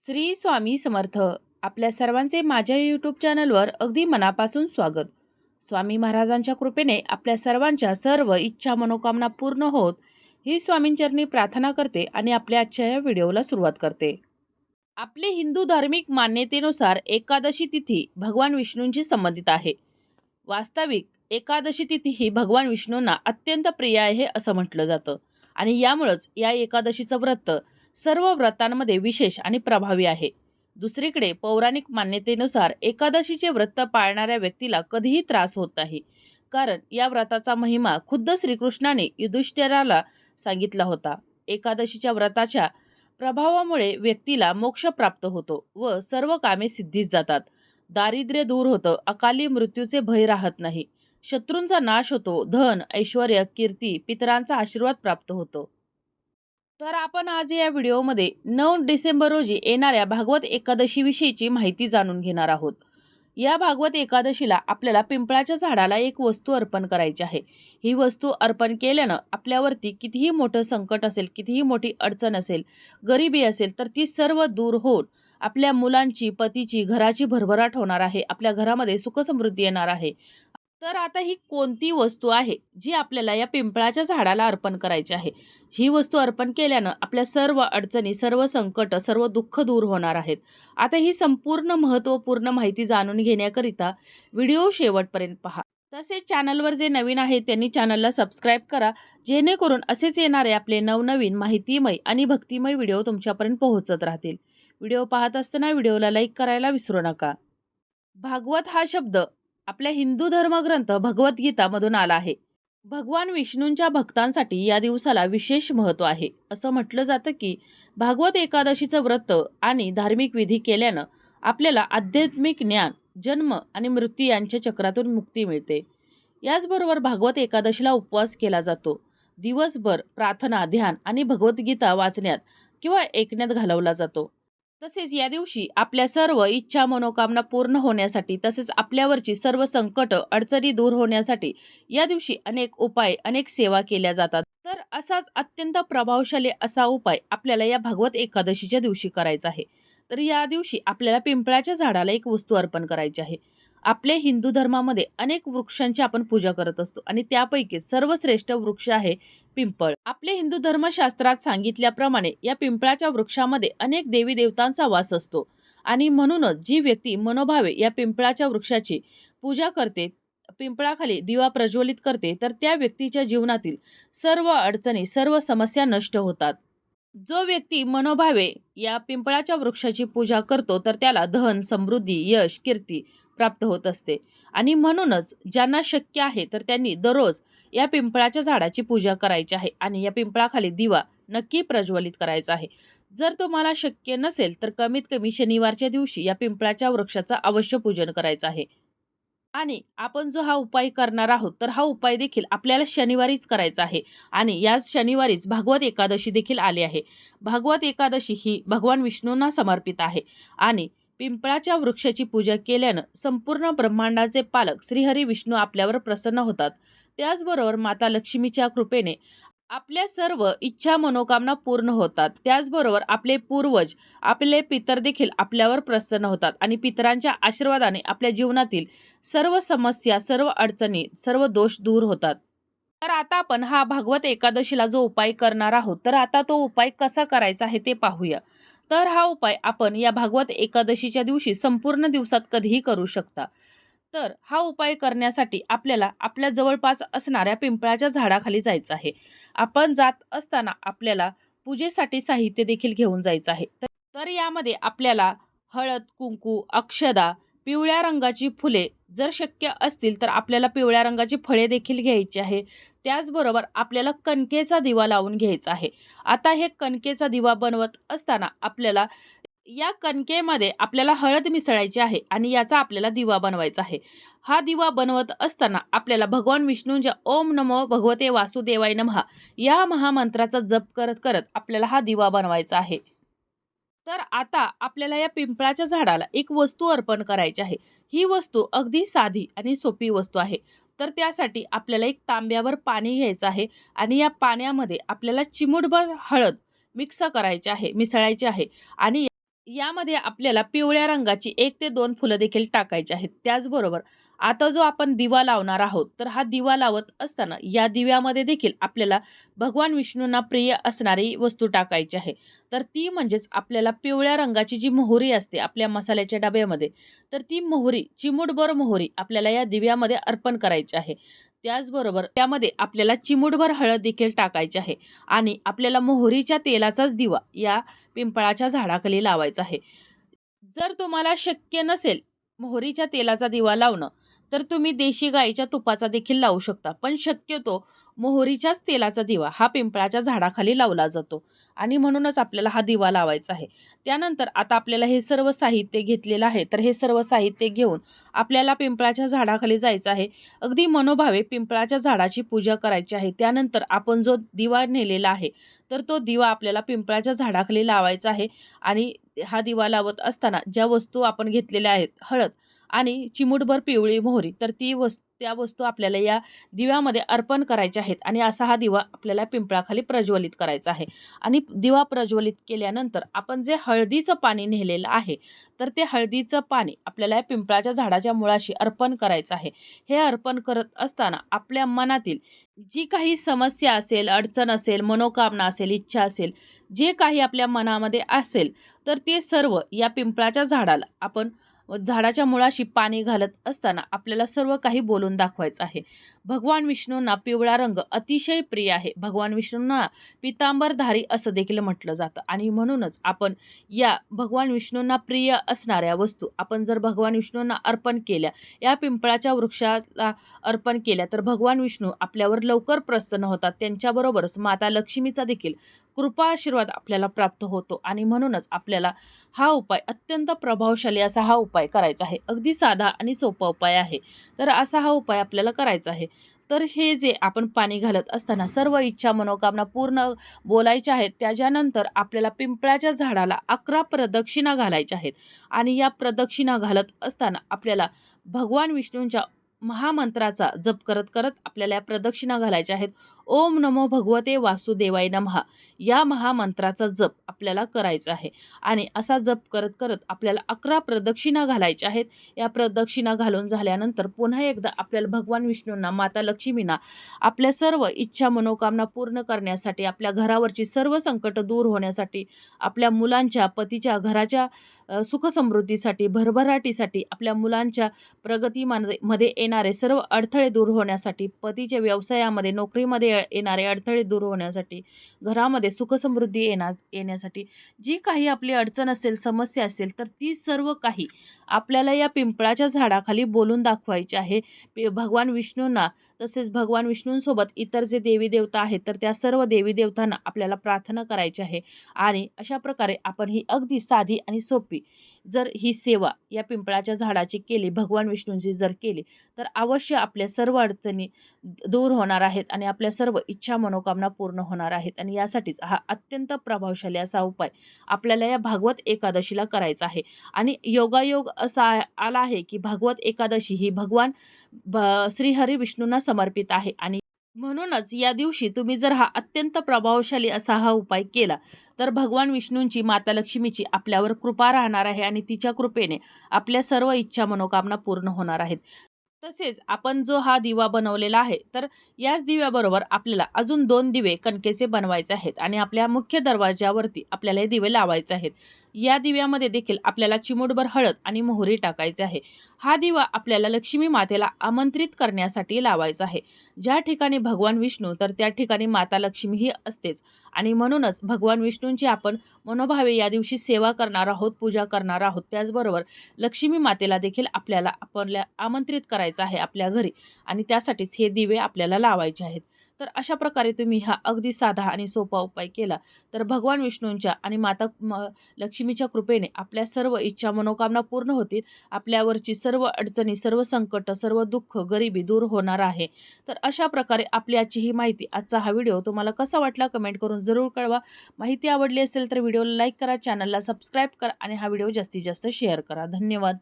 श्री स्वामी समर्थ. आपल्या सर्वांचे माझ्या यूट्यूब चॅनलवर अगदी मनापासून स्वागत. स्वामी महाराजांच्या कृपेने आपल्या सर्वांच्या सर्व इच्छा मनोकामना पूर्ण होत ही स्वामींचरणी प्रार्थना करते आणि आपल्या आजच्या या व्हिडिओला सुरुवात करते. आपले हिंदू धार्मिक मान्यतेनुसार एकादशी तिथी भगवान विष्णूंशी संबंधित आहे. वास्तविक एकादशी तिथी ही भगवान विष्णूंना अत्यंत प्रिय आहे असं म्हटलं जातं आणि यामुळेच या एकादशीचं व्रत सर्व व्रतांमध्ये विशेष आणि प्रभावी आहे. दुसरीकडे पौराणिक मान्यतेनुसार एकादशीचे व्रत पाळणाऱ्या व्यक्तीला कधीही त्रास होत नाही, कारण या व्रताचा महिमा खुद्द श्रीकृष्णाने युधिष्ठिराला सांगितला होता. एकादशीच्या व्रताच्या प्रभावामुळे व्यक्तीला मोक्ष प्राप्त होतो व सर्व कामे सिद्धीस जातात. दारिद्र्य दूर होतं, अकाली मृत्यूचे भय राहत नाही, शत्रूंचा नाश होतो, धन ऐश्वर कीर्ती पितरांचा आशीर्वाद प्राप्त होतो. तर आपण आज या व्हिडिओमध्ये 9 डिसेंबर रोजी येणाऱ्या भागवत एकादशी विषयीची माहिती जाणून घेणार आहोत. या भागवत एकादशीला आपल्याला पिंपळाच्या झाडाला एक वस्तू अर्पण करायची आहे. ही वस्तू अर्पण केल्यानं आपल्यावरती कितीही मोठं संकट असेल, कितीही मोठी अडचण असेल, गरिबी असेल, तर ती सर्व दूर होऊन आपल्या मुलांची, पतीची, घराची भरभराट होणार आहे. आपल्या घरामध्ये सुखसमृद्धी येणार आहे. तर आता ही कोणती वस्तू आहे जी आपल्याला या पिंपळाच्या झाडाला अर्पण करायची आहे? ही वस्तू अर्पण केल्यानं आपल्या सर्व अडचणी, सर्व संकट, सर्व दुःख दूर होणार आहेत. आता ही संपूर्ण महत्त्वपूर्ण माहिती जाणून घेण्याकरिता व्हिडिओ शेवटपर्यंत पहा. तसेच चॅनलवर जे नवीन आहेत त्यांनी चॅनलला सबस्क्राईब करा, जेणेकरून असेच येणारे आपले नवनवीन माहितीमय आणि भक्तिमय व्हिडिओ तुमच्यापर्यंत पोहोचत राहतील. व्हिडिओ पाहत असताना व्हिडिओला लाईक करायला विसरू नका. भागवत हा शब्द आपल्या हिंदू धर्मग्रंथ भगवद्गीतामधून आला आहे. भगवान विष्णूंच्या भक्तांसाठी या दिवसाला विशेष महत्त्व आहे. असं म्हटलं जातं की भागवत एकादशीचं व्रत आणि धार्मिक विधी केल्यानं आपल्याला आध्यात्मिक ज्ञान, जन्म आणि मृत्यू यांच्या चक्रातून मुक्ती मिळते. याचबरोबर भागवत एकादशीला उपवास केला जातो. दिवसभर प्रार्थना, ध्यान आणि भगवद्गीता वाचण्यात किंवा ऐकण्यात घालवला जातो. तसेच या दिवशी आपल्या सर्व इच्छा मनोकामना पूर्ण होण्यासाठी, तसेच आपल्यावरची सर्व संकट अडचणी दूर होण्यासाठी या दिवशी अनेक उपाय, अनेक सेवा केल्या जातात. तर असाच अत्यंत प्रभावशाली असा उपाय आपल्याला या भागवत एकादशीच्या दिवशी करायचा आहे. तर या दिवशी आपल्याला पिंपळाच्या झाडाला एक वस्तू अर्पण करायची आहे. आपले हिंदू धर्मामध्ये अनेक वृक्षांची आपण पूजा करत असतो आणि त्यापैकी सर्वश्रेष्ठ वृक्ष आहे पिंपळ. आपले हिंदू धर्मशास्त्रात सांगितल्याप्रमाणे या पिंपळाच्या वृक्षामध्ये अनेक देवी देवतांचा वास असतो आणि म्हणूनच जी व्यक्ती मनोभावे या पिंपळाच्या वृक्षाची पूजा करते, पिंपळाखाली दिवा प्रज्वलित करते, तर त्या व्यक्तीच्या जीवनातील सर्व अडचणी, सर्व समस्या नष्ट होतात. जो व्यक्ती मनोभावे या पिंपळाच्या वृक्षाची पूजा करतो तर त्याला धन, समृद्धी, यश, कीर्ती प्राप्त होत असते आणि म्हणूनच ज्यांना शक्य आहे तर त्यांनी दररोज या पिंपळाच्या झाडाची पूजा करायची आहे आणि या पिंपळाखाली दिवा नक्की प्रज्वलित करायचा आहे. जर तुम्हाला शक्य नसेल तर कमीत कमी शनिवारच्या दिवशी या पिंपळाच्या वृक्षाचा अवश्य पूजन करायचं आहे. आणि आपण जो हा उपाय करणार आहोत तर हा उपाय देखील आपल्याला शनिवारीच करायचा आहे आणि याच शनिवारीच भागवत एकादशी देखील आली आहे. भागवत एकादशी ही भगवान विष्णूंना समर्पित आहे आणि पिंपळाच्या वृक्षाची पूजा केल्यानं संपूर्ण ब्रह्मांडाचे पालक श्रीहरी विष्णू आपल्यावर प्रसन्न होतात. त्याचबरोबर माता लक्ष्मीच्या कृपेने आपल्या सर्व इच्छा मनोकामना पूर्ण होतात. त्याचबरोबर आपले पूर्वज, आपले पितर देखील आपल्यावर प्रसन्न होतात आणि पितरांच्या आशीर्वादाने आपल्या जीवनातील सर्व समस्या, सर्व अडचणी, सर्व दोष दूर होतात. तर आता आपण हा भागवत एकादशीला जो उपाय करणार आहोत तर आता तो उपाय कसा करायचा आहे ते पाहूया. तर हा उपाय आपण या भागवत एकादशीच्या दिवशी संपूर्ण दिवसात कधीही करू शकता. तर हा उपाय करण्यासाठी आपल्याला आपल्या जवळपास असणाऱ्या पिंपळाच्या झाडाखाली जायचं आहे. आपण जात असताना आपल्याला पूजेसाठी साहित्य देखील घेऊन जायचं आहे. तर यामध्ये आपल्याला हळद, कुंकू, अक्षदा, पिवळ्या रंगाची फुले, जर शक्य असतील तर आपल्याला पिवळ्या रंगाची फळे देखील घ्यायची आहे. त्याचबरोबर आपल्याला कणकेचा दिवा लावून घ्यायचा आहे. आता हे कणकेचा दिवा बनवत असताना आपल्याला या कणकेमध्ये आपल्याला हळद मिसळायची आहे आणि याचा आपल्याला दिवा बनवायचा आहे. हा दिवा बनवत असताना आपल्याला भगवान विष्णूंच्या ओम नमो भगवते वासुदेवाय नमः या महामंत्राचा जप करत करत आपल्याला हा दिवा बनवायचा आहे. तर आता आपल्याला या पिंपळाच्या झाडाला एक वस्तू अर्पण करायची आहे. ही वस्तू अगदी साधी आणि सोपी वस्तू आहे. तर त्यासाठी आपल्याला एक तांब्यावर पाणी घ्यायचं आहे आणि या पाण्यामध्ये आपल्याला चिमूटभर हळद मिक्स करायची आहे, मिसळायची आहे आणि यामध्ये आपल्याला पिवळ्या रंगाची 1 ते 2 फुलं देखील टाकायची आहेत. त्याचबरोबर आता जो आपण दिवा लावणार आहोत, तर हा दिवा लावत असताना या दिव्यामध्ये देखील आपल्याला भगवान विष्णूंना प्रिय असणारी वस्तू टाकायची आहे. तर ती म्हणजेच आपल्याला पिवळ्या रंगाची जी मोहरी असते आपल्या मसाल्याच्या डब्यामध्ये, तर ती मोहरी, चिमूटभर मोहरी आपल्याला या दिव्यामध्ये अर्पण करायची आहे. त्याचबरोबर त्यामध्ये आपल्याला चिमूटभर हळद देखील टाकायची आहे आणि आपल्याला मोहरीच्या तेलाचाच दिवा या पिंपळाच्या झाडाखाली लावायचं आहे. जर तुम्हाला शक्य नसेल मोहरीच्या तेलाचा दिवा लावणं, तर तुम्ही देशी गाईच्या तुपाचा देखील लावू शकता. पण शक्यतो मोहरीच्याच तेलाचा दिवा हा पिंपळाच्या झाडाखाली लावला जातो आणि म्हणूनच आपल्याला हा दिवा लावायचा आहे. त्यानंतर आता आपल्याला हे सर्व साहित्य घेतलेलं आहे, तर हे सर्व साहित्य घेऊन आपल्याला पिंपळाच्या झाडाखाली जायचं आहे. अगदी मनोभावे पिंपळाच्या झाडाची पूजा करायची आहे. त्यानंतर आपण जो दिवा नेलेला आहे, तर तो दिवा आपल्याला पिंपळाच्या झाडाखाली लावायचा आहे आणि हा दिवा लावत असताना ज्या वस्तू आपण घेतलेल्या आहेत, हळद आणि चिमूटभर पिवळी मोहरी, तर त्या वस्तू आपल्याला या दिव्यामध्ये अर्पण करायच्या आहेत आणि असा हा दिवा आपल्याला पिंपळाखाली प्रज्वलित करायचा आहे. आणि दिवा प्रज्वलित केल्यानंतर आपण जे हळदीचं पाणी नेलेलं आहे, तर ते हळदीचं पाणी आपल्याला या पिंपळाच्या झाडाच्या मुळाशी अर्पण करायचं आहे. हे अर्पण करत असताना आपल्या मनातील जी काही समस्या असेल, अडचण असेल, मनोकामना असेल, इच्छा असेल, जे काही आपल्या मनामध्ये असेल, तर ते सर्व या पिंपळाच्या झाडाला आपण झाडाच्या मुळाशी पाणी घालत असताना आपल्याला सर्व काही बोलून दाखवायचं आहे. भगवान विष्णूंना पिवळा रंग अतिशय प्रिय आहे. भगवान विष्णूंना पितांबरधारी असं देखील म्हटलं जातं आणि म्हणूनच आपण या भगवान विष्णूंना प्रिय असणाऱ्या वस्तू आपण जर भगवान विष्णूंना अर्पण केल्या, या पिंपळाच्या वृक्षाला अर्पण केल्या, तर भगवान विष्णू आपल्यावर लवकर प्रसन्न होतात. त्यांच्याबरोबरच माता लक्ष्मीचा देखील कृपा आशीर्वाद आपल्याला प्राप्त होतो आणि म्हणूनच आपल्याला हा उपाय अत्यंत प्रभावशाली असा हा उपाय करायचा आहे. अगदी साधा आणि सोपा उपाय आहे. तर असा हा उपाय आपल्याला करायचा आहे. तर हे जे आपण पाणी घालत असताना सर्व इच्छा मनोकामना पूर्ण बोलायच्या आहेत. त्याच्यानंतर आपल्याला पिंपळाच्या झाडाला 11 प्रदक्षिणा घालायच्या आहेत आणि या प्रदक्षिणा घालत असताना आपल्याला भगवान विष्णूंच्या महामंत्राचा जप करत करत आपल्याला या प्रदक्षिणा घालायच्या आहेत. ओम नमो भगवते वासुदेवाय नमः या महामंत्राचा जप आपल्याला करायचा आहे आणि असा जप करत करत आपल्याला 11 प्रदक्षिणा घालायच्या आहेत. या प्रदक्षिणा घालून झाल्यानंतर पुन्हा एकदा आपल्याला भगवान विष्णूंना, माता लक्ष्मींना आपल्या सर्व इच्छा मनोकामना पूर्ण करण्यासाठी, आपल्या घरावरची सर्व संकट दूर होण्यासाठी, आपल्या मुलांच्या, पतीच्या, घराच्या सुखसमृद्धीसाठी, भरभराटीसाठी, आपल्या मुलांच्या प्रगतीमध्ये येणारे सर्व अडथळे दूर होण्यासाठी, पतीच्या व्यवसायामध्ये, नोकरीमध्ये येणारे अडथळे दूर होण्यासाठी, घरामध्ये सुखसमृद्धी येण्यासाठी जी काही आपली अडचण असेल, समस्या असेल, तर ती सर्व काही आपल्याला या पिंपळाच्या झाडाखाली बोलून दाखवायची आहे. भगवान विष्णूंना तसेच भगवान विष्णूंसोबत इतर जे देवी देवता आहेत, तर त्या सर्व देवी देवतांना आपल्याला प्रार्थना करायची आहे आणि अशा प्रकारे आपण ही अगदी साधी आणि सोपी जर ही सेवा या पिंपळाच्या झाडाची केली, भगवान विष्णूंची जर केली, तर अवश्य आपल्या सर्व अडचणी दूर होणार आहेत आणि आपल्या सर्व इच्छा मनोकामना पूर्ण होणार आहेत. आणि यासाठीच हा अत्यंत प्रभावशाली असा उपाय आपल्याला या भागवत एकादशीला करायचा आहे. आणि योगायोग असा आला आहे की भागवत एकादशी ही भगवान श्रीहरी विष्णूंना समर्पित आहे आणि म्हणूनच या दिवशी तुम्ही जर हा अत्यंत प्रभावशाली असा हा उपाय केला, तर भगवान विष्णूंची, माता लक्ष्मीची आपल्यावर कृपा राहणार आहे आणि तिच्या कृपेने आपल्या सर्व इच्छा मनोकामना पूर्ण होणार आहेत. तसेच आपण जो हा दिवा बनवलेला आहे, तर याच दिव्याबरोबर आपल्याला अजून 2 दिवे कणकेचे बनवायचे आहेत आणि आपल्या मुख्य दरवाजावरती आपल्याला हे दिवे लावायचे आहेत. या दिव्यामध्ये देखील आपल्याला चिमूटभर हळद आणि मोहरी टाकायचे आहे. हा दिवा आपल्याला लक्ष्मी मातेला आमंत्रित करण्यासाठी लावायचा आहे. ज्या ठिकाणी भगवान विष्णू, तर त्या ठिकाणी माता लक्ष्मी ही असतेच आणि म्हणूनच भगवान विष्णूंची आपण मनोभावे या दिवशी सेवा करणार आहोत, पूजा करणार आहोत. त्याचबरोबर लक्ष्मी मातेला देखील आपल्याला आमंत्रित करायचं आहे आपल्या घरी आणि त्यासाठीच हे दिवे आपल्याला लावायचे आहेत. तर अशा प्रकारे तुम्ही हा अगदी साधा आणि सोपा उपाय केला, तर भगवान विष्णूंच्या आणि माता लक्ष्मीच्या कृपेने आपल्या सर्व इच्छा मनोकामना पूर्ण होतील. आपल्यावरची सर्व अडचणी, सर्व संकट, सर्व दुःख, गरिबी दूर होणार आहे. तर अशा प्रकारे आपली आजची ही माहिती, आजचा हा व्हिडिओ तुम्हाला कसा वाटला कमेंट करून जरूर कळवा. माहिती आवडली असेल तर व्हिडिओला लाईक करा, चॅनलला सबस्क्राईब करा आणि हा व्हिडिओ जास्तीत जास्त शेअर करा. धन्यवाद.